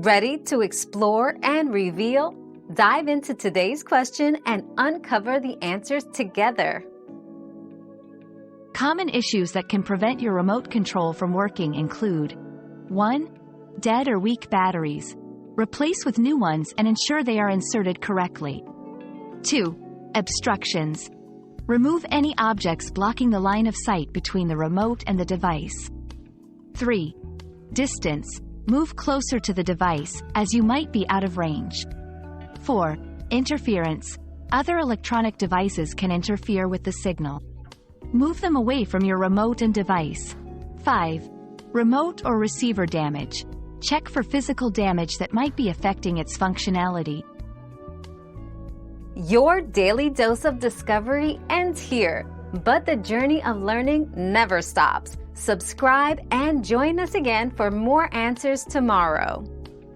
Ready to explore and reveal? Dive into today's question and uncover the answers together. Common issues that can prevent your remote control from working include 1. Dead or weak batteries. Replace with new ones and ensure they are inserted correctly. 2. Obstructions. Remove any objects blocking the line of sight between the remote and the device. 3. Distance. Move closer to the device, as you might be out of range. 4. Interference. Other electronic devices can interfere with the signal. Move them away from your remote and device. 5. Remote or receiver damage. Check for physical damage that might be affecting its functionality. Your daily dose of discovery ends here, but the journey of learning never stops. Subscribe and join us again for more answers tomorrow.